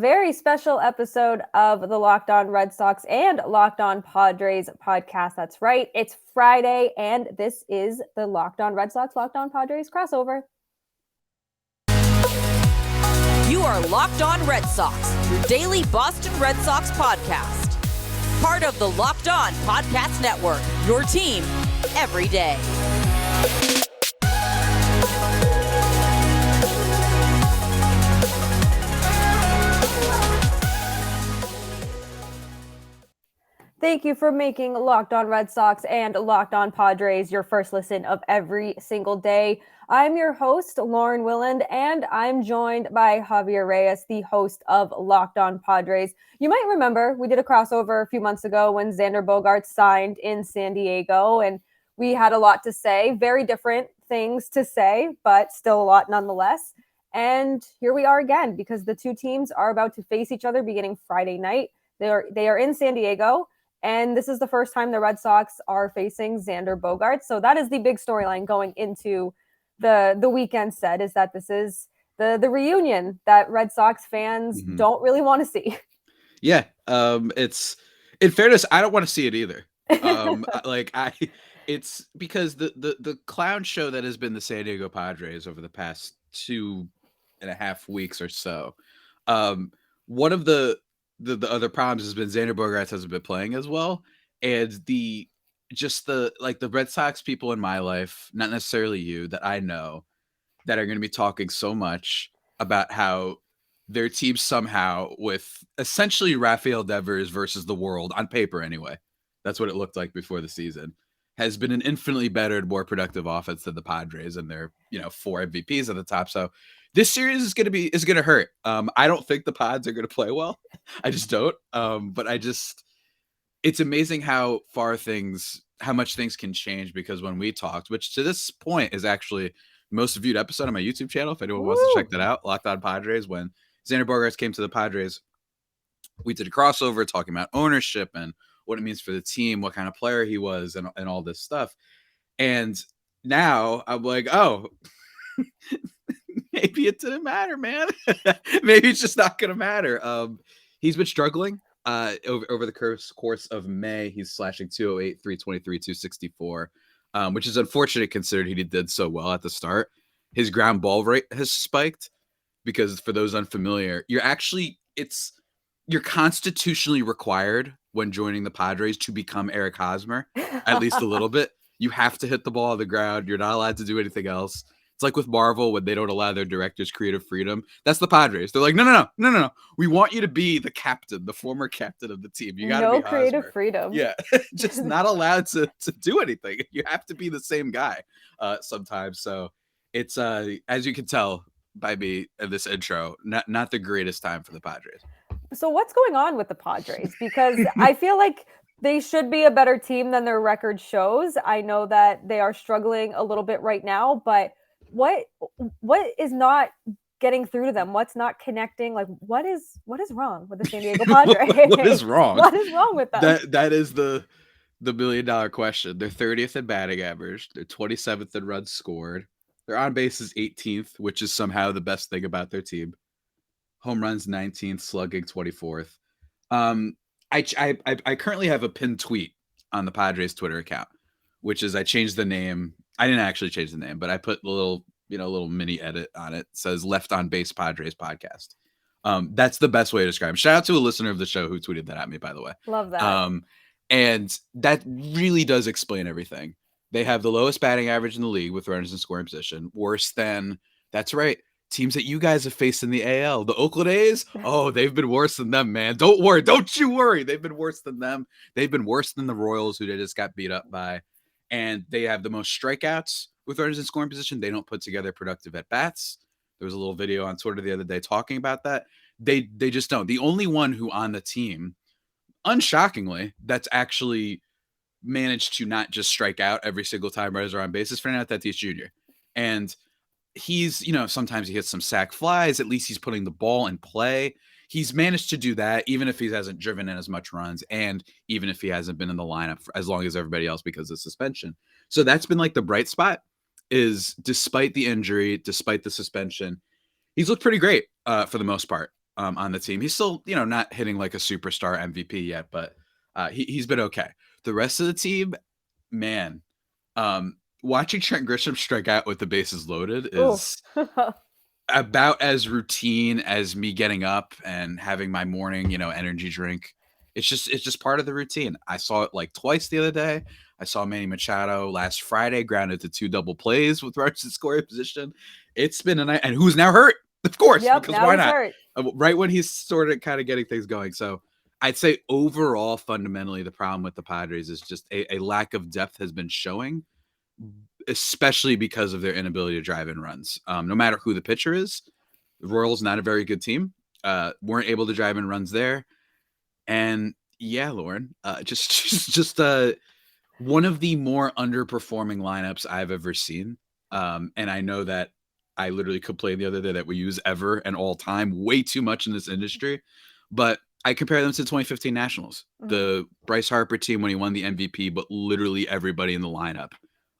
Very special episode of the Locked On Red Sox and Locked On Padres podcast. That's right. It's Friday, and this is the Locked On Red Sox, Locked On Padres crossover. You are Locked On Red Sox, your daily Boston Red Sox podcast. Part of the Locked On Podcast Network, your team every day. Thank you for making Locked On Red Sox and Locked On Padres your first listen of every single day. I'm your host, Lauren Willand, and I'm joined by Javier Reyes, the host of Locked On Padres. You might remember we did a crossover a few months ago when Xander Bogaerts signed in San Diego, and we had a lot to say, very different things to say, but still a lot nonetheless. And here we are again, because the two teams are about to face each other beginning Friday night. They are in San Diego. And this is the first time the Red Sox are facing Xander Bogaerts. So that is the big storyline going into the weekend set, is that this is the reunion that Red Sox fans don't really want to see. Yeah. It's, in fairness, I don't want to see it either. It's because the clown show that has been the San Diego Padres over the past 2.5 weeks or so. One of the other problems has been Xander Bogaerts hasn't been playing as well. And the Red Sox people in my life, not necessarily you, that I know, that are going to be talking so much about how their team somehow, with essentially Rafael Devers versus the world, on paper anyway, that's what it looked like before the season, has been an infinitely better and more productive offense than the Padres and their, 4 MVPs at the top. So this series is going to hurt. I don't think the Pods are going to play well. I just don't. But it's amazing how much things can change, because when we talked, which to this point is actually most viewed episode on my YouTube channel, if anyone wants to check that out, Locked On Padres, when Xander Bogaerts came to the Padres, we did a crossover talking about ownership and what it means for the team, what kind of player he was, and all this stuff. And now I'm like, oh, maybe it didn't matter, man. Maybe it's just not going to matter. He's been struggling over the course of May. He's slashing 208, 323, 264, which is unfortunate considering he did so well at the start. His ground ball rate has spiked because, for those unfamiliar, you're constitutionally required when joining the Padres to become Eric Hosmer, at least a little bit. You have to hit the ball on the ground. You're not allowed to do anything else. It's like with Marvel when they don't allow their directors creative freedom. That's the Padres. They're like, no. We want you to be the captain, the former captain of the team. You got to be Hosmer. Creative freedom. Yeah, just not allowed to do anything. You have to be the same guy sometimes. So it's, as you can tell by me in this intro, not the greatest time for the Padres. So what's going on with the Padres? Because I feel like they should be a better team than their record shows. I know that they are struggling a little bit right now, but what is not getting through to them? What's not connecting? Like, what is wrong with the San Diego Padres? What is wrong? What is wrong with them? That is the $1 million question. They're 30th in batting average. They're 27th in runs scored. Their on base is 18th, which is somehow the best thing about their team. Home runs 19th, slugging 24th. I currently have a pinned tweet on the Padres Twitter account, which is I changed the name. I didn't actually change the name, but I put a little mini edit on it. It says Left on Base Padres Podcast. That's the best way to describe it. Shout out to a listener of the show who tweeted that at me, by the way. Love that. And that really does explain everything. They have the lowest batting average in the league with runners in scoring position, worse than, that's right, teams that you guys have faced in the AL. The Oakland A's, they've been worse than them, man. Don't worry. Don't you worry. They've been worse than them. They've been worse than the Royals, who they just got beat up by. And they have the most strikeouts with runners in scoring position. They don't put together productive at-bats. There was a little video on Twitter the other day talking about that. They just don't. The only one who on the team, unshockingly, that's actually managed to not just strike out every single time runners are on base is Fernando Tatis Jr. And he's, sometimes he hits some sac flies. At least he's putting the ball in play. He's managed to do that, even if he hasn't driven in as much runs, and even if he hasn't been in the lineup for as long as everybody else because of suspension. So that's been like the bright spot, is despite the injury, despite the suspension, he's looked pretty great for the most part. on the team. He's still, not hitting like a superstar MVP yet, but he's been okay. The rest of the team, man, watching Trent Grisham strike out with the bases loaded is about as routine as me getting up and having my morning, energy drink. It's just part of the routine. I saw it like twice the other day. I saw Manny Machado last Friday grounded to 2 double plays with runners in scoring position. It's been a night, and who's now hurt, of course, because now why he's not? Hurt. Right when he's sort of kind of getting things going. So I'd say overall, fundamentally, the problem with the Padres is just a lack of depth has been showing, especially because of their inability to drive in runs. No matter who the pitcher is, the Royals not a very good team. Weren't able to drive in runs there, and yeah, Lauren, just one of the more underperforming lineups I've ever seen. And I know that I literally complained the other day that we use ever and all time way too much in this industry, but I compare them to the 2015 Nationals, the Bryce Harper team when he won the MVP, but literally everybody in the lineup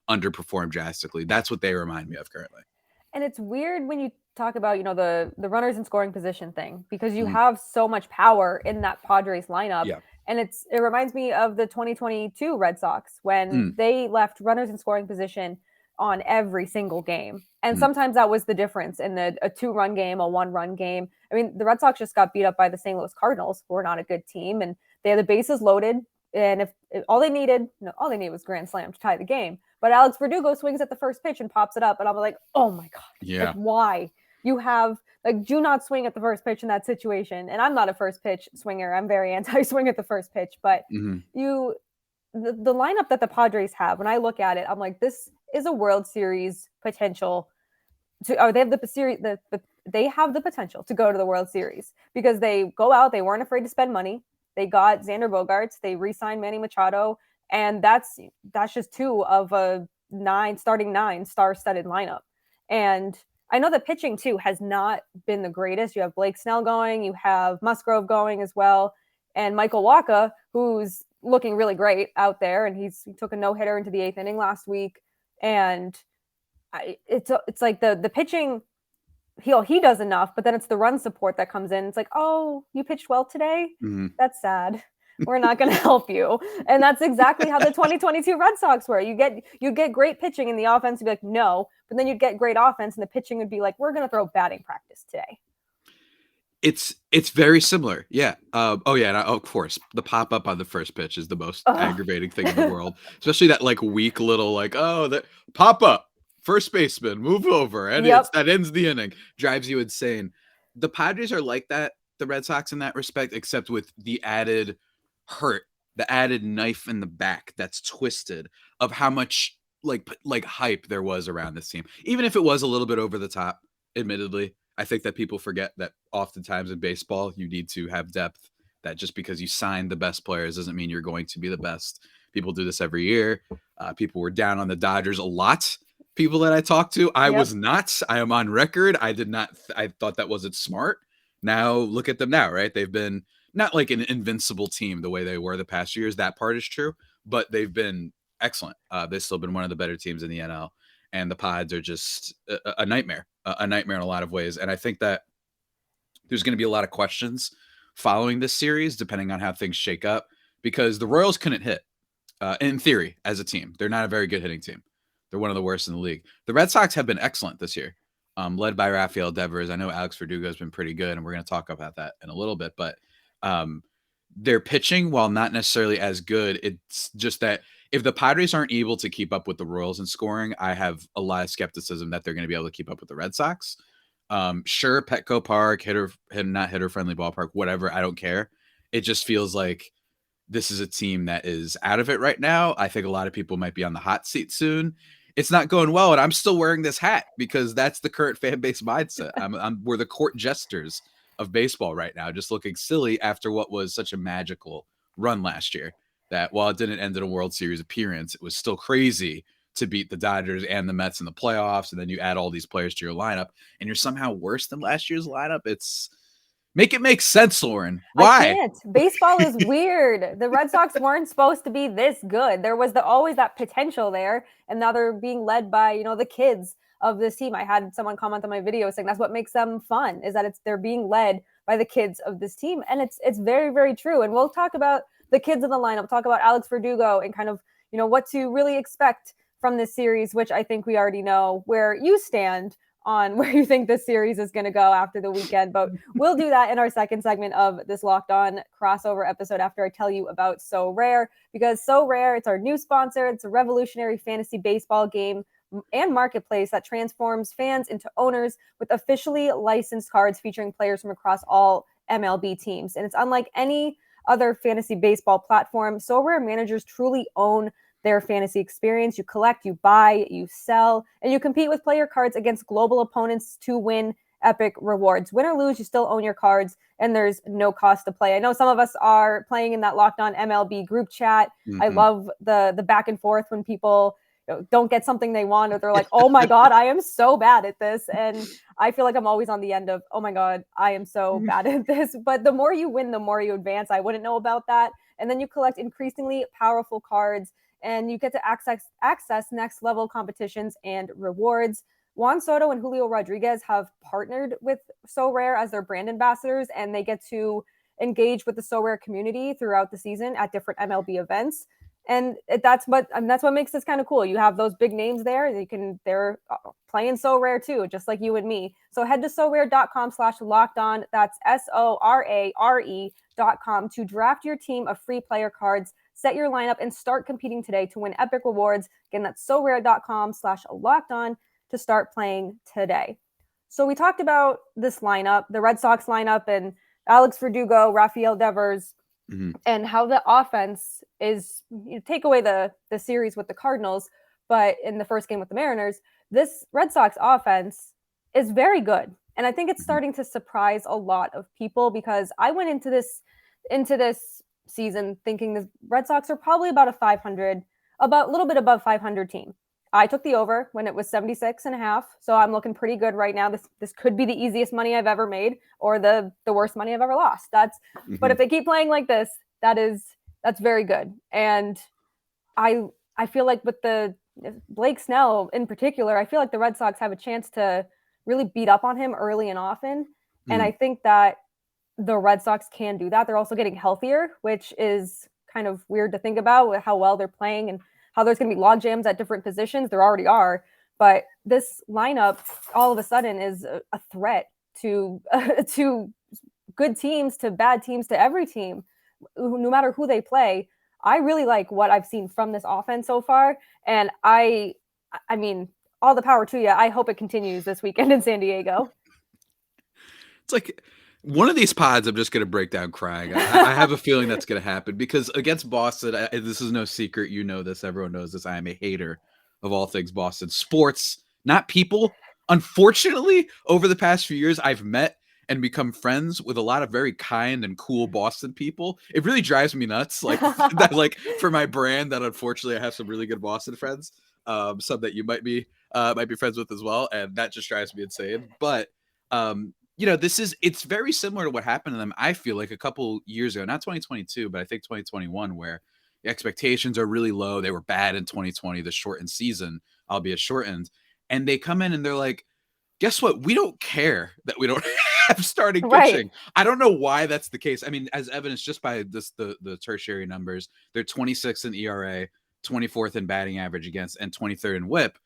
underperformed drastically. That's what they remind me of currently. And it's weird when you talk about, the runners in scoring position thing, because you have so much power in that Padres lineup. Yeah. And it reminds me of the 2022 Red Sox when they left runners in scoring position on every single game. And sometimes that was the difference in a 2-run game, a 1-run game. I mean, the Red Sox just got beat up by the St. Louis Cardinals, who are not a good team, and they had the bases loaded. And if all they needed was grand slam to tie the game. But Alex Verdugo swings at the first pitch and pops it up. And I'm like, oh my God. Yeah. Like, why? You have, do not swing at the first pitch in that situation. And I'm not a first pitch swinger. I'm very anti-swing at the first pitch. But the lineup that the Padres have, when I look at it, I'm like, this is a World Series potential. They have they have the potential to go to the World Series because they go out. They weren't afraid to spend money. They got Xander Bogaerts. They re-signed Manny Machado. And that's just 2 of a starting 9 star-studded lineup. And I know the pitching, too, has not been the greatest. You have Blake Snell going. You have Musgrove going as well. And Michael Wacha, who's looking really great out there. And he took a no-hitter into the 8th inning last week. And it's like the pitching, he does enough, but then it's the run support that comes in. It's like, oh, you pitched well today? That's sad. We're not going to help you. And that's exactly how the 2022 Red Sox were. You get great pitching and the offense would be like, no. But then you'd get great offense and the pitching would be like, we're going to throw batting practice today. It's very similar. Yeah. And of course, the pop-up on the first pitch is the most aggravating thing in the world. Especially that like weak little that pop-up, first baseman, move over. And that ends the inning. Drives you insane. The Padres are like that, the Red Sox in that respect, except with the added hurt, the added knife in the back that's twisted of how much like hype there was around this team. Even if it was a little bit over the top, admittedly, I think that people forget that oftentimes in baseball, you need to have depth, that just because you sign the best players doesn't mean you're going to be the best. People do this every year. People were down on the Dodgers a lot. People that I talked to, I was not. I am on record. I did not. I thought that wasn't smart. Now look at them now, right? They've been not like an invincible team the way they were the past years. That part is true, but they've been excellent. They've still been one of the better teams in the NL, and the Pods are just a nightmare in a lot of ways. And I think that there's going to be a lot of questions following this series, depending on how things shake up, because the Royals couldn't hit in theory as a team. They're not a very good hitting team. They're one of the worst in the league. The Red Sox have been excellent this year, led by Rafael Devers. I know Alex Verdugo has been pretty good, and we're going to talk about that in a little bit, but their pitching, while not necessarily as good, it's just that if the Padres aren't able to keep up with the Royals in scoring, I have a lot of skepticism that they're going to be able to keep up with the Red Sox. Sure, Petco Park, not hitter-friendly ballpark, whatever, I don't care. It just feels like this is a team that is out of it right now. I think a lot of people might be on the hot seat soon. It's not going well, and I'm still wearing this hat because that's the current fan base mindset. We're the court jesters of baseball right now, just looking silly after what was such a magical run last year. That while it didn't end in a World Series appearance, it was still crazy to beat the Dodgers and the Mets in the playoffs. And then you add all these players to your lineup and you're somehow worse than last year's lineup. Make it make sense, Lauren. Why? I can't. Baseball is weird. The Red Sox weren't supposed to be this good. There was always that potential there. And now they're being led by, the kids of this team. I had someone comment on my video saying that's what makes them fun, is that they're being led by the kids of this team. And it's very, very true. And we'll talk about the kids in the lineup. We'll talk about Alex Verdugo and kind of, what to really expect from this series, which I think we already know where you stand on where you think this series is going to go after the weekend. But we'll do that in our second segment of this Locked On crossover episode after I tell you about Sorare, because Sorare, it's our new sponsor. It's a revolutionary fantasy baseball game and marketplace that transforms fans into owners with officially licensed cards featuring players from across all MLB teams. And it's unlike any other fantasy baseball platform. Sorare managers truly own their fantasy experience. You collect, you buy, you sell, and you compete with player cards against global opponents to win epic rewards. Win or lose, you still own your cards, and there's no cost to play. I know some of us are playing in that Locked On MLB group chat. Mm-hmm. I love the back and forth when people don't get something they want, or they're like, oh my God, I am so bad at this. And I feel like I'm always on the end of, oh my God, I am so bad at this. But the more you win, the more you advance. I wouldn't know about that. And then you collect increasingly powerful cards, and you get to access next level competitions and rewards. Juan Soto and Julio Rodriguez have partnered with Sorare as their brand ambassadors, and they get to engage with the Sorare community throughout the season at different MLB events. And that's what makes this kind of cool. You have those big names there. They're playing Sorare too, just like you and me. So head to Sorare.com/lockedon. That's SORARE.com to draft your team of free player cards, set your lineup, and start competing today to win epic rewards. Again, that's Sorare.com/lockedon to start playing today. So we talked about this lineup, the Red Sox lineup, and Alex Verdugo, Rafael Devers, and how the offense is, take away the series with the Cardinals, but in the first game with the Mariners, this Red Sox offense is very good. And I think it's starting to surprise a lot of people, because I went into this season thinking the Red Sox are probably about a little bit above 500 team. I took the over when it was 76.5. So I'm looking pretty good right now. This could be the easiest money I've ever made, or the worst money I've ever lost. But if they keep playing like this, that's very good. And I feel like with the Blake Snell in particular, I feel like the Red Sox have a chance to really beat up on him early and often. And I think that the Red Sox can do that. They're also getting healthier, which is kind of weird to think about with how well they're playing and how there's going to be log jams at different positions. There already are. But this lineup all of a sudden is a threat to good teams, to bad teams, to every team, no matter who they play. I really like what I've seen from this offense so far. And I mean, all the power to you. I hope it continues this weekend in San Diego. It's like one of these pods, I'm just going to break down crying. I have a feeling that's going to happen, because against Boston, this is no secret. You know this. Everyone knows this. I am a hater of all things Boston sports, not people. Unfortunately, over the past few years, I've met and become friends with a lot of very kind and cool Boston people. It really drives me nuts. Like that, like for my brand, that unfortunately I have some really good Boston friends, some that you might be friends with as well, and that just drives me insane. But it's very similar to what happened to them, I feel like, a couple years ago, not 2022, but I think 2021, where the expectations are really low. They were bad in 2020, the shortened season, albeit shortened. And they come in and they're like, guess what? We don't care that we don't have starting pitching. Right. I don't know why that's the case. I mean, as evidenced just by the tertiary numbers, they're 26th in ERA, 24th in batting average against, and 23rd in WHIP.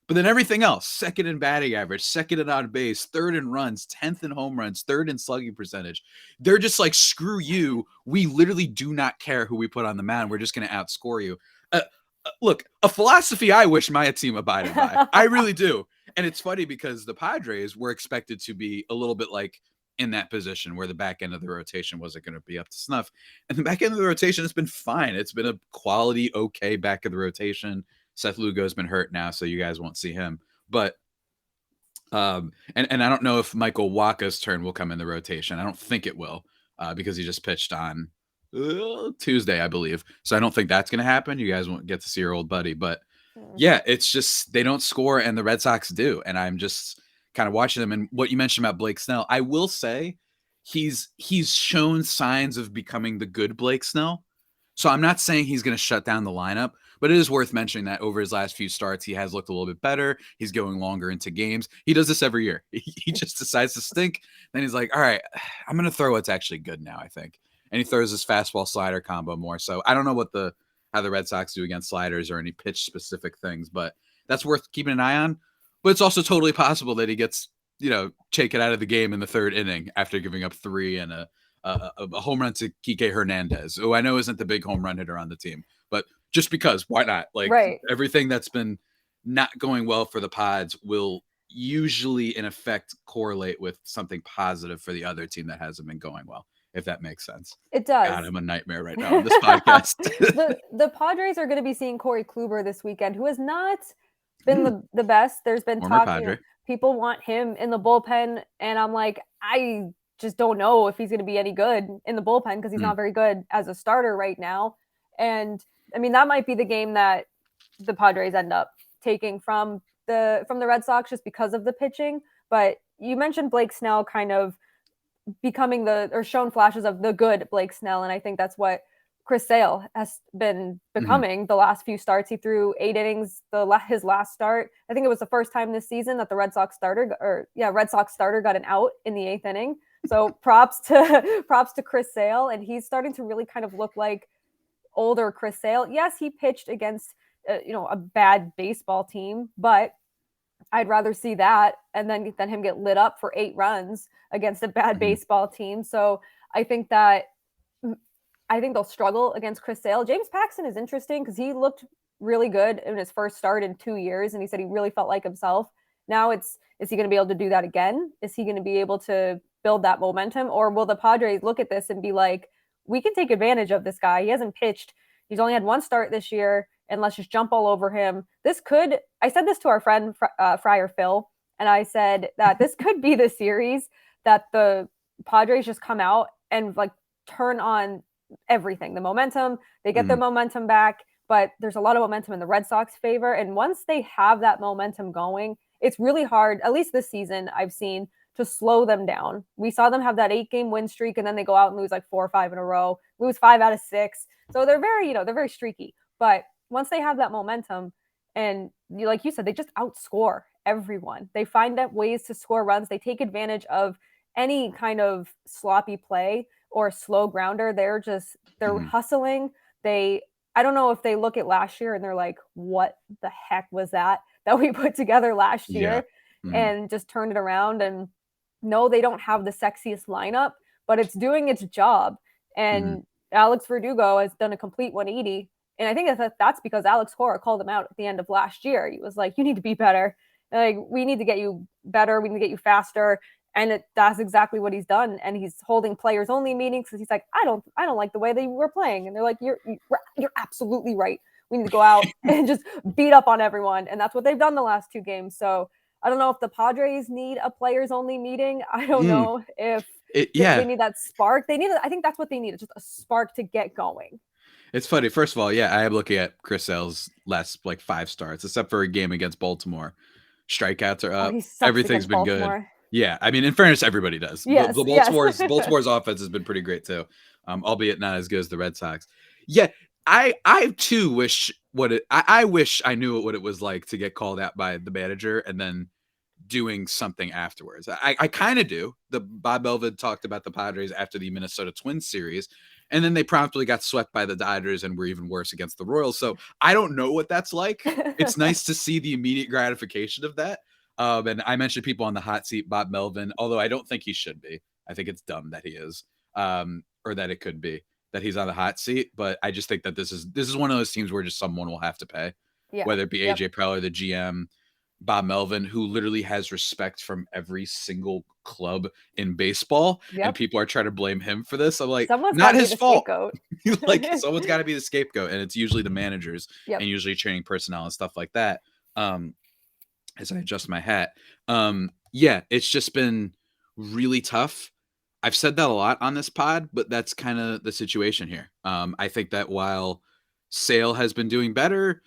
But then everything else, second in batting average, second in on base, third in runs, 10th in home runs, third in slugging percentage. They're just like, screw you. We literally do not care who we put on the mound. We're just going to outscore you. Look, a philosophy I wish my team abided by. I really do. And it's funny because the Padres were expected to be a little bit like in that position where the back end of the rotation wasn't going to be up to snuff. And the back end of the rotation has been fine. It's been a quality, okay back of the rotation. Seth Lugo's been hurt now, so you guys won't see him. But and I don't know if Michael Wacha's turn will come in the rotation. I don't think it will, because he just pitched on Tuesday, I believe. So I don't think that's going to happen. You guys won't get to see your old buddy. But yeah, it's just they don't score, and the Red Sox do. And I'm just kind of watching them. And what you mentioned about Blake Snell, I will say he's shown signs of becoming the good Blake Snell. So I'm not saying he's going to shut down the lineup, But it is worth mentioning that over his last few starts, he has looked a little bit better. He's going longer into games. He does this every year. He just decides to stink. Then he's like, all right, I'm going to throw what's actually good now, I think. And he throws his fastball slider combo more. So I don't know how the Red Sox do against sliders or any pitch specific things, but that's worth keeping an eye on. But it's also totally possible that he gets, taken out of the game in the third inning after giving up 3 and a home run to Kike Hernandez, who I know isn't the big home run hitter on the team, but just because, why not? Like right. Everything that's been not going well for the Pods will usually in effect correlate with something positive for the other team that hasn't been going well, if that makes sense. It does. God, I'm a nightmare right now on this podcast. the Padres are going to be seeing Corey Kluber this weekend, who has not been the best. There's been talk, people want him in the bullpen, and I'm like, I just don't know if he's going to be any good in the bullpen because he's not very good as a starter right now. And I mean, that might be the game that the Padres end up taking from the Red Sox just because of the pitching. But you mentioned Blake Snell kind of becoming shown flashes of the good Blake Snell. And I think that's what Chris Sale has been becoming the last few starts. He threw 8 innings his last start. I think it was the first time this season that the Red Sox starter got an out in the 8th inning. So props to Chris Sale, and he's starting to really kind of look like older Chris Sale. Yes, he pitched against a bad baseball team, but I'd rather see that and then him get lit up for 8 runs against a bad baseball team. So I think they'll struggle against Chris Sale. James Paxton is interesting because he looked really good in his first start in 2 years, and he said he really felt like himself. Now is he going to be able to do that again? Is he going to be able to build that momentum? Or will the Padres look at this and be like, we can take advantage of this guy. He hasn't pitched. He's only had 1 start this year, and let's just jump all over him. I said this to our friend, Friar Phil, and I said that this could be the series that the Padres just come out and like turn on everything. The momentum, they get their momentum back, but there's a lot of momentum in the Red Sox favor. And once they have that momentum going, it's really hard, at least this season I've seen, to slow them down. We saw them have that 8-game win streak, and then they go out and lose like 4 or 5 in a row, lose 5 out of 6. So they're very streaky. But once they have that momentum, and like you said, they just outscore everyone. They find out ways to score runs. They take advantage of any kind of sloppy play or slow grounder. They're hustling. I don't know if they look at last year and they're like, what the heck was that we put together last year and just turned it around. And no, they don't have the sexiest lineup, but it's doing its job. And Alex Verdugo has done a complete 180. And I think that's because Alex Cora called him out at the end of last year. He was like, you need to be better. Like, we need to get you better. We need to get you faster. And that's exactly what he's done. And he's holding players only meetings because he's like, I don't like the way that you were playing. And they're like, you're absolutely right. We need to go out and just beat up on everyone. And that's what they've done the last 2 games. So I don't know if the Padres need a players only meeting. I don't know if they need that spark. I think that's what they need. It's just a spark to get going. It's funny. First of all, I am looking at Chris Sale's last 5 starts, except for a game against Baltimore. Strikeouts are up. Everything's been Baltimore. good. Yeah, I mean, in fairness, everybody does. Yes, Baltimore's offense has been pretty great too, albeit not as good as the Red Sox. Yeah, I too wish I wish I knew what it was like to get called out by the manager and then doing something afterwards. I kind of do. The Bob Melvin talked about the Padres after the Minnesota Twins series, and then they promptly got swept by the Dodgers and were even worse against the Royals. So I don't know what that's like. It's nice to see the immediate gratification of that. And I mentioned people on the hot seat, Bob Melvin, although I don't think he should be. I think it's dumb that he is, or that it could be that he's on the hot seat. But I just think that this is one of those teams where just someone will have to pay, whether it be AJ Preller, the GM, Bob Melvin, who literally has respect from every single club in baseball, and people are trying to blame him for this. I'm like, someone's not his fault. Like, someone's got to be the scapegoat, and it's usually the managers and usually training personnel and stuff like that. As I adjust my hat, it's just been really tough. I've said that a lot on this pod, but that's kind of the situation here. I think that while Sale has been doing better,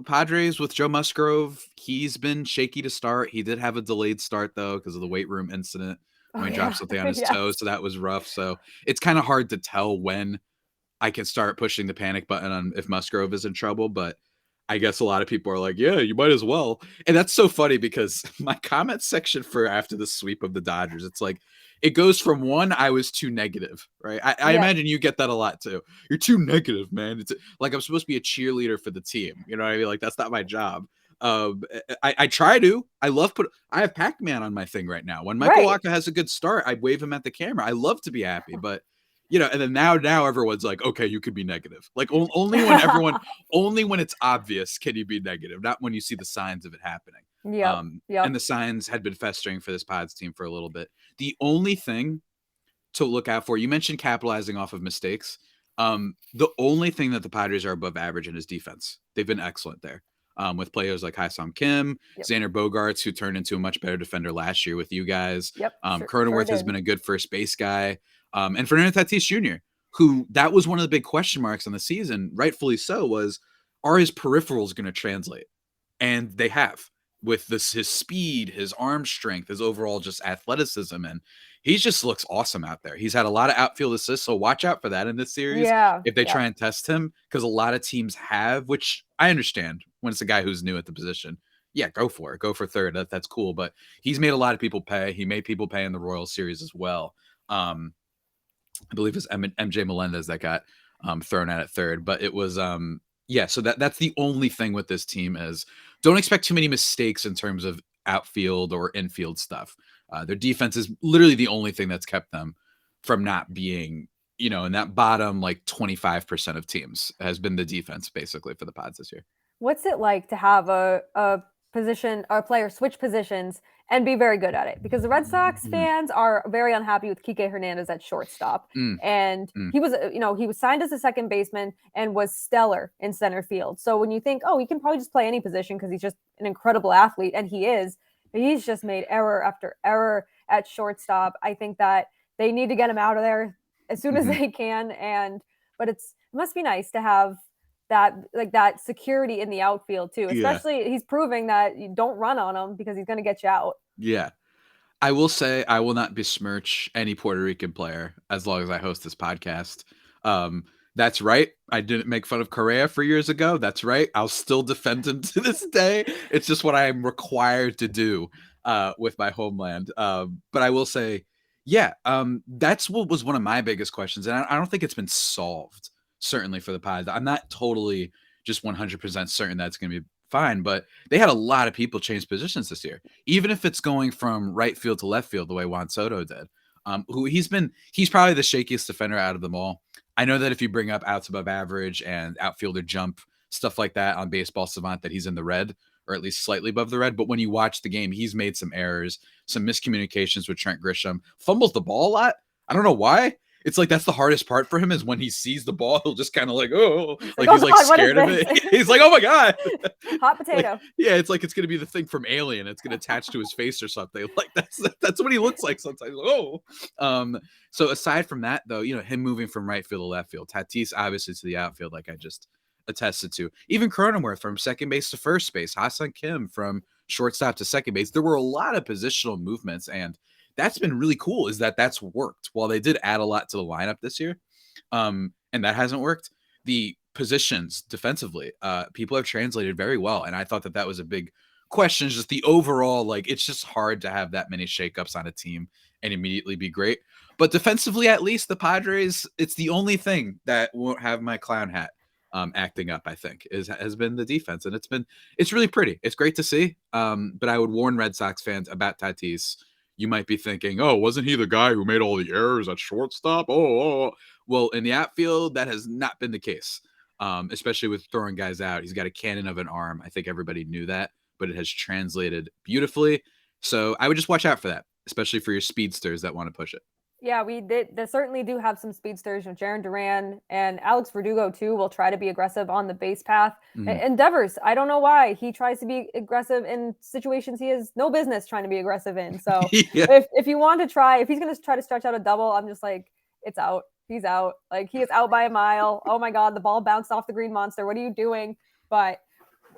Padres with Joe Musgrove, he's been shaky to start. He did have a delayed start though because of the weight room incident when he dropped something on his toe, so that was rough. So it's kind of hard to tell when I can start pushing the panic button on if Musgrove is in trouble, but I guess a lot of people are like, yeah, you might as well. And that's so funny because my comment section for after the sweep of the Dodgers, it's like, it goes from one, I was too negative, right? I Yeah. imagine you get that a lot too. You're too negative, man. It's like I'm supposed to be a cheerleader for the team. You know what I mean? Like, that's not my job. I try to. I have Pac-Man on my thing right now. When Michael Right. Wacha has a good start, I wave him at the camera. I love to be happy, but and then now everyone's like, okay, you could be negative. Like only when it's obvious can you be negative, not when you see the signs of it happening. Yep. And the signs had been festering for this Pods team for a little bit. The only thing to look out for, you mentioned capitalizing off of mistakes. The only thing that the Padres are above average in is defense. They've been excellent there. With players like Haesam Kim, Xander Bogaerts, who turned into a much better defender last year with you guys. Yep. Cronenworth has been a good first base guy. And Fernando Tatis Jr., who that was one of the big question marks on the season, rightfully so, was, are his peripherals going to translate? And they have, with his speed, his arm strength, his overall just athleticism, and he just looks awesome out there. He's had a lot of outfield assists, so watch out for that in this series if they try and test him, because a lot of teams have, which I understand when it's a guy who's new at the position. Yeah, go for it. Go for third. That's cool. But he's made a lot of people pay. He made people pay in the Royals series as well. I believe it's MJ Melendez that got thrown out at third, but it was so that's the only thing with this team is don't expect too many mistakes in terms of outfield or infield stuff. Their defense is literally the only thing that's kept them from not being, in that bottom like 25% of teams has been the defense basically for the Pods this year. What's it like to have a player switch positions and be very good at it? Because the Red Sox fans are very unhappy with Kike Hernandez at shortstop. And he was, he was signed as a second baseman and was stellar in center field. So when you think, oh, he can probably just play any position because he's just an incredible athlete, and he is, he's just made error after error at shortstop. I think that they need to get him out of there as soon as they can. But it must be nice to have that security in the outfield too, especially he's proving that you don't run on him because he's going to get you out. Yeah. I will say I will not besmirch any Puerto Rican player as long as I host this podcast. That's right. I didn't make fun of Correa for years ago. That's right. I'll still defend him to this day. It's just what I am required to do with my homeland. But I will say, that's what was one of my biggest questions. And I don't think it's been solved. Certainly for the Pods. I'm not totally just 100% certain that's going to be fine, but they had a lot of people change positions this year, even if it's going from right field to left field the way Juan Soto did. He's probably the shakiest defender out of them all. I know that if you bring up outs above average and outfielder jump, stuff like that on Baseball Savant, that he's in the red, or at least slightly above the red. But when you watch the game, he's made some errors, some miscommunications with Trent Grisham, fumbles the ball a lot. I don't know why. It's like that's the hardest part for him is when he sees the ball, he'll just kind of like, he's like scared of it. He's like, oh my God. Hot potato. It's like it's gonna be the thing from Alien. It's gonna attach to his face or something. Like that's what he looks like sometimes. So aside from that, though, him moving from right field to left field, Tatis obviously to the outfield, like I just attested to. Even Cronenworth from second base to first base, Haesam Kim from shortstop to second base. There were a lot of positional movements, and that's been really cool is that's worked. While they did add a lot to the lineup this year, and that hasn't worked, the positions defensively, people have translated very well. And I thought that was a big question, just the overall, like, it's just hard to have that many shakeups on a team and immediately be great. But defensively, at least the Padres, it's the only thing that won't have my clown hat acting up, I think, has been the defense. And it's really pretty. It's great to see. But I would warn Red Sox fans about Tatis. You might be thinking, oh, wasn't he the guy who made all the errors at shortstop? Well, in the outfield, that has not been the case, especially with throwing guys out. He's got a cannon of an arm. I think everybody knew that, but it has translated beautifully. So I would just watch out for that, especially for your speedsters that want to push it. Yeah, we did. They certainly do have some speedsters. Jaron Duran and Alex Verdugo, too, will try to be aggressive on the base path. Endeavors, I don't know why. He tries to be aggressive in situations he has no business trying to be aggressive in. So if you want to try, if he's going to try to stretch out a double, I'm just like, it's out. He's out. Like, he is out by a mile. Oh, my God, the ball bounced off the green monster. What are you doing? But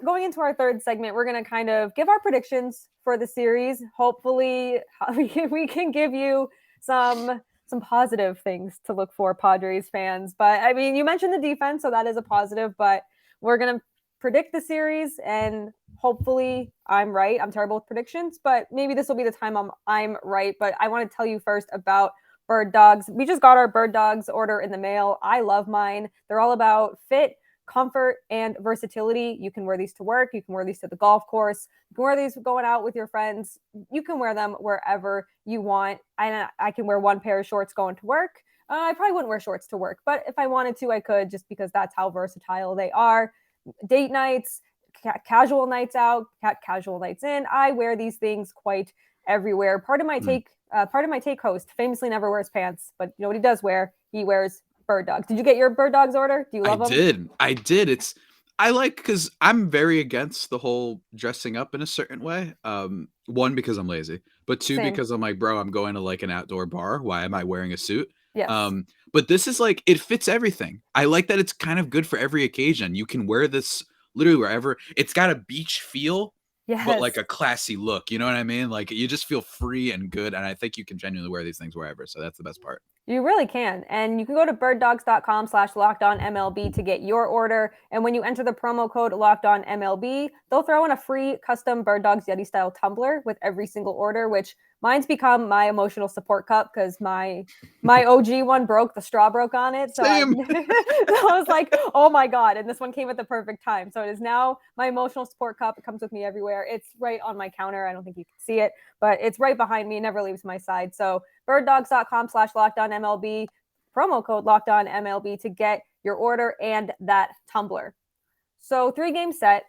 going into our third segment, we're going to kind of give our predictions for the series. Hopefully, we can give you some some positive things to look for, Padres fans. But I mean, you mentioned the defense, so that is a positive, but we're going to predict the series, and hopefully I'm right. I'm terrible with predictions, but maybe this will be the time I'm right. But I want to tell you first about Birddogs. We just got our Birddogs order in the mail. I love mine. They're all about fit, comfort, and versatility. You can wear these to work. You can wear these to the golf course. You can wear these going out with your friends. You can wear them wherever you want. I can wear one pair of shorts going to work. I probably wouldn't wear shorts to work, but if I wanted to, I could, just because that's how versatile they are. Date nights, casual nights out, casual nights in. I wear these things quite everywhere. Part of my take host famously never wears pants, but you know what he does wear? He wears Birddogs. Did you get your Birddogs order? Do you love them? I did. I like, because I'm very against the whole dressing up in a certain way. One, because I'm lazy, but two, Same. because I'm like, bro, I'm going to like an outdoor bar. Why am I wearing a suit? Yes. But this is like, it fits everything. I like that it's kind of good for every occasion. You can wear this literally wherever. It's got a beach feel, but like a classy look. You know what I mean? Like, you just feel free and good. And I think you can genuinely wear these things wherever. So that's the best part. You really can. And you can go to birddogs.com/lockedonmlb to get your order. And when you enter the promo code lockedonmlb, they'll throw in a free custom Birddogs Yeti style tumbler with every single order, which mine's become my emotional support cup because my OG one broke, the straw broke on it. So I was like, oh my God. And this one came at the perfect time. So it is now my emotional support cup. It comes with me everywhere. It's right on my counter. I don't think you can see it, but it's right behind me. It never leaves my side. So birddogs.com/lockedonmlb, promo code lockedonmlb to get your order and that tumbler. So 3-game set.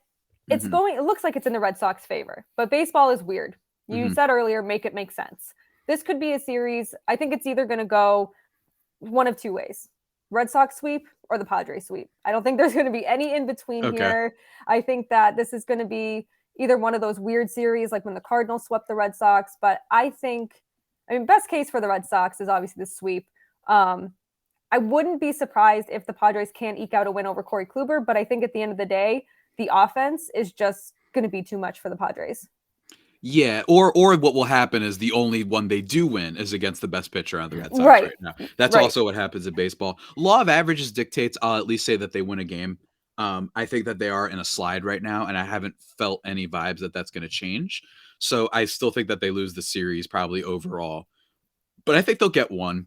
It looks like it's in the Red Sox favor, but baseball is weird. You said earlier, make it make sense. This could be a series. I think it's either going to go one of two ways: Red Sox sweep or the Padres sweep. I don't think there's going to be any in between here. I think that this is going to be either one of those weird series like when the Cardinals swept the Red Sox. But I mean, best case for the Red Sox is obviously the sweep. I wouldn't be surprised if the Padres can't eke out a win over Corey Kluber, but I think at the end of the day, the offense is just going to be too much for the Padres. Yeah, or what will happen is the only one they do win is against the best pitcher on the Red Sox right now. That's also what happens in baseball. Law of averages dictates I'll at least say that they win a game. I think that they are in a slide right now, and I haven't felt any vibes that that's going to change. So I still think that they lose the series probably overall. But I think they'll get one.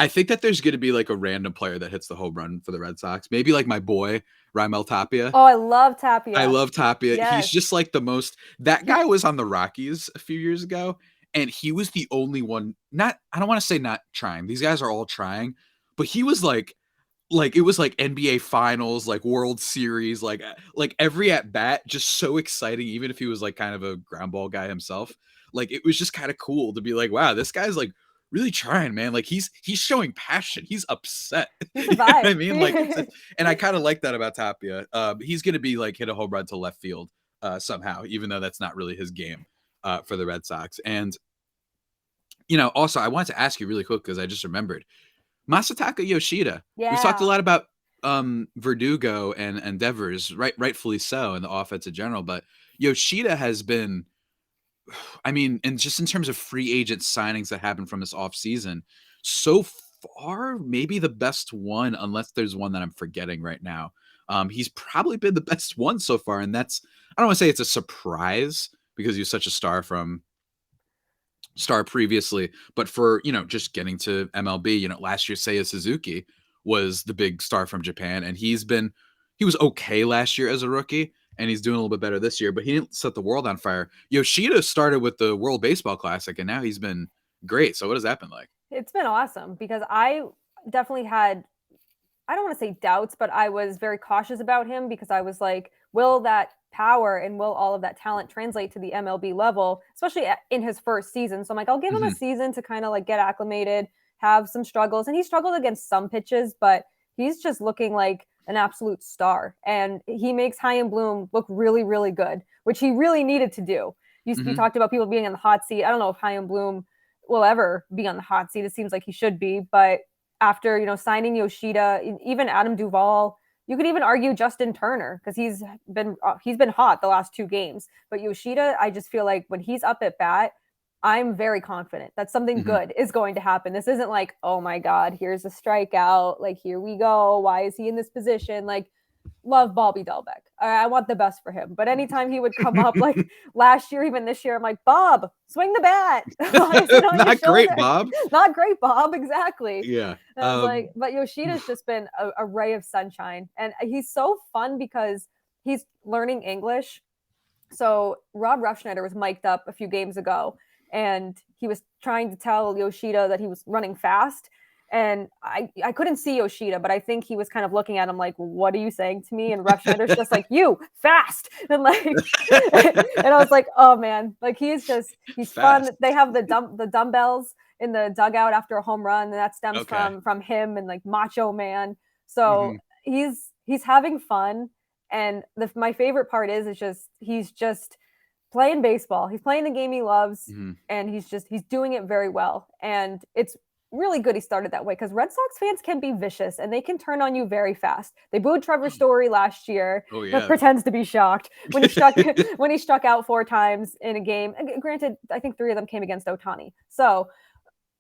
I think that there's going to be like a random player that hits the home run for the Red Sox. Maybe like my boy, Raimel Tapia. Oh, I love Tapia. I love Tapia. Yes. He's just like the most. That guy was on the Rockies a few years ago, and he was the only one. I don't want to say not trying. These guys are all trying, but he was like it was like NBA Finals, like World Series, like every at bat, just so exciting. Even if he was like kind of a ground ball guy himself, like it was just kind of cool to be like, wow, this guy's like really trying, man. Like he's showing passion. He's upset. You know what I mean? Like, and I kind of like that about Tapia. He's going to be like hit a home run to left field somehow, even though that's not really his game for the Red Sox. And, also I wanted to ask you really quick, because I just remembered Masataka Yoshida. Yeah. We talked a lot about Verdugo and Devers, rightfully so, in the offense in general. But Yoshida has been, I mean, and just in terms of free agent signings that happened from this offseason, so far, maybe the best one, unless there's one that I'm forgetting right now. He's probably been the best one so far. And that's, I don't want to say it's a surprise because he was such a star previously, but for, just getting to MLB, last year, Seiya Suzuki was the big star from Japan. And he was okay last year as a rookie. And he's doing a little bit better this year, but he didn't set the world on fire. Yoshida started with the World Baseball Classic, and now he's been great. So what has that been like? It's been awesome, because I definitely had, I don't want to say doubts, but I was very cautious about him, because I was like, will that power and will all of that talent translate to the MLB level, especially in his first season? So I'm like, I'll give him a season to kind of like get acclimated, have some struggles. And he struggled against some pitches, but he's just looking like an absolute star, and he makes Chaim Bloom look really, really good, which he really needed to do. You talked about people being on the hot seat. I don't know if Chaim Bloom will ever be on the hot seat. It seems like he should be, but after, signing Yoshida, even Adam Duvall, you could even argue Justin Turner, because he's been hot the last 2 games. But Yoshida, I just feel like when he's up at bat, I'm very confident that something Mm-hmm. good is going to happen. This isn't like, oh my God, here's a strikeout. Like, here we go. Why is he in this position? Like, love Bobby Dahlbeck. I want the best for him. But anytime he would come up, like last year, even this year, I'm like, Bob, swing the bat. Why is it on your Not great, shoulder? Bob. Not great, Bob. Exactly. Yeah. And I was like, but Yoshida's just been a ray of sunshine. And he's so fun because he's learning English. So Rob Refschneider was mic'd up a few games ago, and he was trying to tell Yoshida that he was running fast. And I couldn't see Yoshida, but I think he was kind of looking at him like, what are you saying to me? And Refschneider's just like, you, fast. And like, and I was like, oh man, like he's Fast. fun. They have the dumbbells in the dugout after a home run, and that stems from him and like Macho Man. So he's having fun. And my favorite part is he's just playing baseball. He's playing the game he loves, and he's doing it very well. And it's really good he started that way, because Red Sox fans can be vicious and they can turn on you very fast. They booed Trevor Story last year. Oh yeah. Pretends to be shocked when he struck out 4 times in a game. And granted, I think 3 of them came against Ohtani. So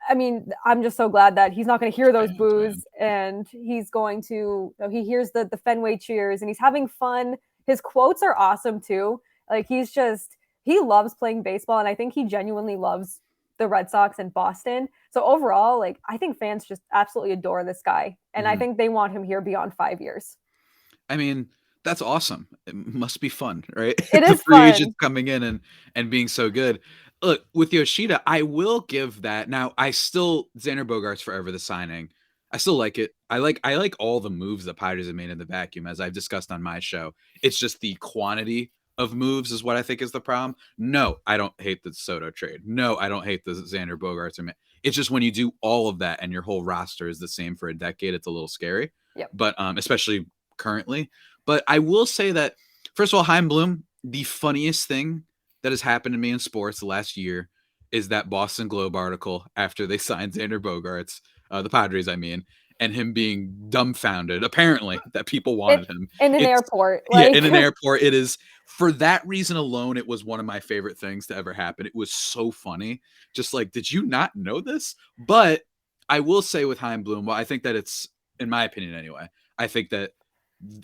I mean, I'm just so glad that he's not going to hear those boos, and he's going to, he hears the Fenway cheers, and he's having fun. His quotes are awesome too. Like he loves playing baseball, and I think he genuinely loves the Red Sox and Boston. So overall, like I think fans just absolutely adore this guy, and I think they want him here beyond 5 years. I mean, that's awesome. It must be fun, right? It is free fun. agents coming in and being so good. Look, with Yoshida, I will give that. Now, Xander Bogaerts forever the signing. I still like it. I like all the moves that Padres have made in the vacuum, as I've discussed on my show. It's just the quantity of moves is what I think is the problem. No, I don't hate the Soto trade. No, I don't hate the Xander Bogaerts. It's just when you do all of that and your whole roster is the same for a decade, it's a little scary. Yep. But especially currently. But I will say that, first of all, Chaim Bloom, the funniest thing that has happened to me in sports the last year is that Boston Globe article after they signed Xander Bogaerts, the Padres, I mean, and him being dumbfounded, apparently, that people wanted him. In an airport. Like, yeah, in an airport. It is, for that reason alone, it was one of my favorite things to ever happen. It was so funny. Just like, did you not know this? But I will say with Chaim Bloom, well, I think that it's, in my opinion anyway, I think that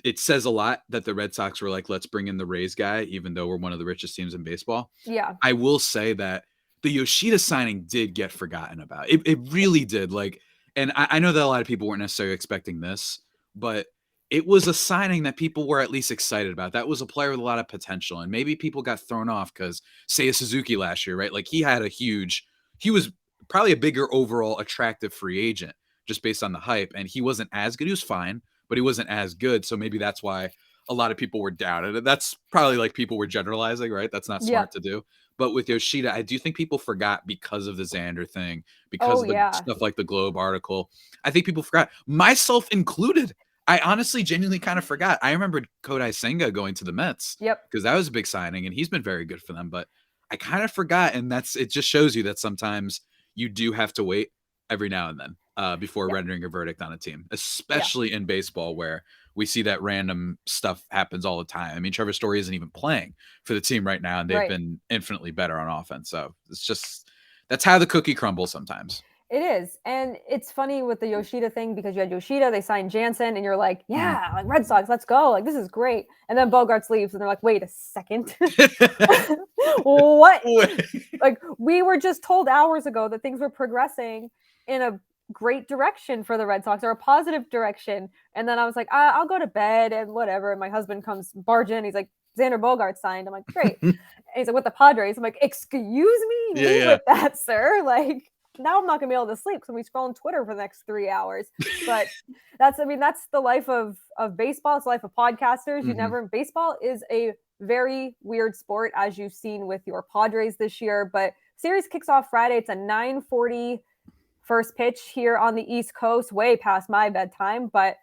it says a lot that the Red Sox were like, let's bring in the Rays guy, even though we're one of the richest teams in baseball. Yeah. I will say that the Yoshida signing did get forgotten about. It really did. Like, and I know that a lot of people weren't necessarily expecting this, but it was a signing that people were at least excited about. That was a player with a lot of potential. And maybe people got thrown off because Seiya Suzuki last year, right? Like he was probably a bigger overall attractive free agent just based on the hype. And he wasn't as good. He was fine, but he wasn't as good. So maybe that's why a lot of people were doubted. And that's probably like people were generalizing, right? That's not smart to do. But with Yoshida, I do think people forgot because of the Xander thing, because of the stuff like the Globe article. I think people forgot, myself included. I honestly genuinely kind of forgot. I remembered Kodai Senga going to the Mets. Yep. Because that was a big signing and he's been very good for them. But I kind of forgot. And it just shows you that sometimes you do have to wait every now and then before rendering a verdict on a team, especially in baseball where we see that random stuff happens all the time. I mean, Trevor Story isn't even playing for the team right now, and they've been infinitely better on offense. So it's just, that's how the cookie crumbles sometimes. It is. And it's funny with the Yoshida thing, because you had Yoshida, they signed Jansen, and you're like, yeah, like Red Sox, let's go. Like, this is great. And then Bogaerts leaves, and they're like, wait a second. What? Like, we were just told hours ago that things were progressing in a great direction for the Red Sox, or a positive direction. And then I was like, I'll go to bed and whatever. And my husband comes barging. He's like, Xander Bogaerts signed. I'm like, great. And he's like, with the Padres. I'm like, excuse me? With that, sir? Like, now I'm not gonna be able to sleep because we scroll on Twitter for the next 3 hours. But that's the life of baseball. It's the life of podcasters. Baseball is a very weird sport, as you've seen with your Padres this year. But series kicks off Friday. It's a 9:40 first pitch here on the East Coast, way past my bedtime. But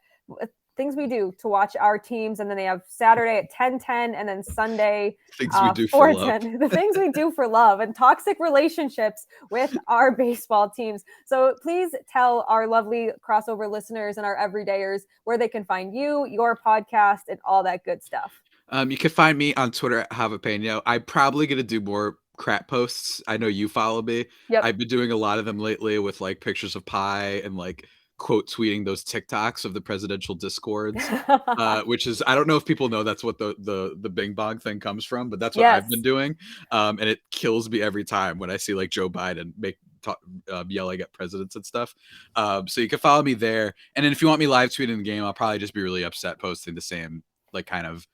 things we do to watch our teams, and then they have Saturday at 10:10, and then Sunday things we do for love. The things we do for love and toxic relationships with our baseball teams. So please tell our lovely crossover listeners and our everydayers where they can find you, your podcast, and all that good stuff. You can find me on Twitter at Javapeno. I'm probably going to do more crap posts. I know you follow me. Yep. I've been doing a lot of them lately with like pictures of pie and like quote tweeting those TikToks of the presidential discords. Which is, I don't know if people know that's what the Bing Bong thing comes from, but that's what I've been Yes. doing. And it kills me every time when I see like Joe Biden yelling at presidents and stuff. So you can follow me there. And then if you want me live tweeting the game, I'll probably just be really upset posting the same, like kind of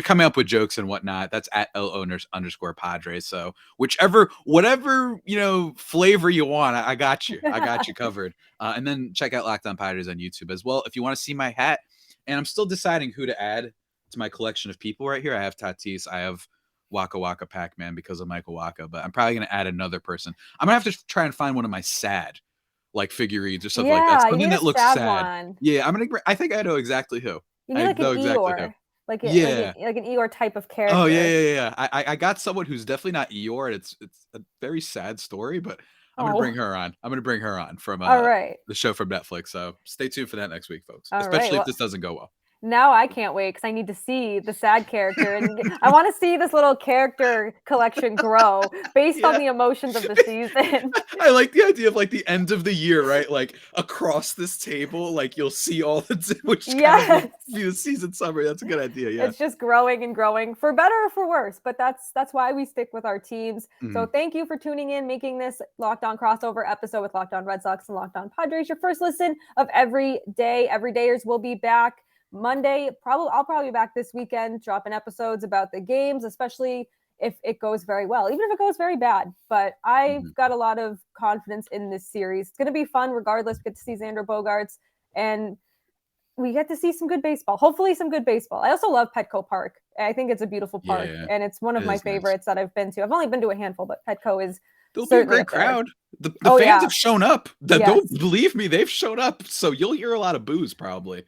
coming up with jokes and whatnot. That's at __ Padres. So whatever, flavor you want, I got you. I got you covered. And then check out Locked On Padres on YouTube as well. If you want to see my hat, and I'm still deciding who to add to my collection of people right here. I have Tatis. I have Waka Waka Pac-Man because of Michael Waka, but I'm probably going to add another person. I'm going to have to try and find one of my sad like figurines or something like that. Yeah, you Something need that a looks sad sad. one. Yeah, I think I know exactly who. You need I like know an exactly who. Eeyore. Like Yeah. an Eeyore type of character. Oh yeah. I got someone who's definitely not Eeyore. It's a very sad story, but I'm gonna bring her on. I'm gonna bring her on from All right. the show from Netflix. So stay tuned for that next week, folks. All Especially right. if this doesn't go well. Now I can't wait because I need to see the sad character, and I want to see this little character collection grow based on the emotions of the season. I like the idea of like the end of the year, right? Like across this table, like you'll see all the which kind of be the season summary. That's a good idea. Yeah, it's just growing and growing for better or for worse, but that's why we stick with our teams. Mm-hmm. So thank you for tuning in, making this Locked On crossover episode with Locked On Red Sox and Locked On Padres your first listen of every day. Everydayers will be back Monday. I'll probably be back this weekend dropping episodes about the games, especially if it goes very well, even if it goes very bad. But I've got a lot of confidence in this series. It's going to be fun regardless. We get to see Xander Bogaerts and we get to see some good baseball, hopefully some good baseball. I also love Petco Park. I think it's a beautiful park and it's one of my favorites that I've been to. I've only been to a handful, but Petco is There'll be a great crowd. The fans have shown up. Don't believe me, they've shown up. So you'll hear a lot of boos probably.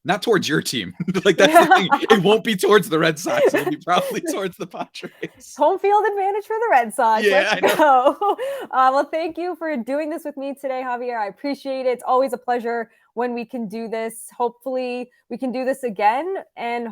Not towards your team. Like that's the thing. It won't be towards the Red Sox. It'll be probably towards the Padres. Home field advantage for the Red Sox. Yeah, let's go. Well, thank you for doing this with me today, Javier. I appreciate it. It's always a pleasure when we can do this. Hopefully we can do this again. And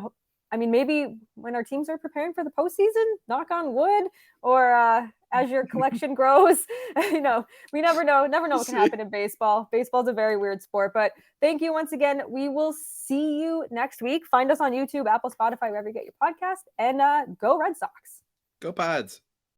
I mean, maybe when our teams are preparing for the postseason, knock on wood, or as your collection grows, we never know what can happen in baseball. Baseball's a very weird sport, but thank you once again. We will see you next week. Find us on YouTube, Apple, Spotify, wherever you get your podcast, and go Red Sox. Go Pods.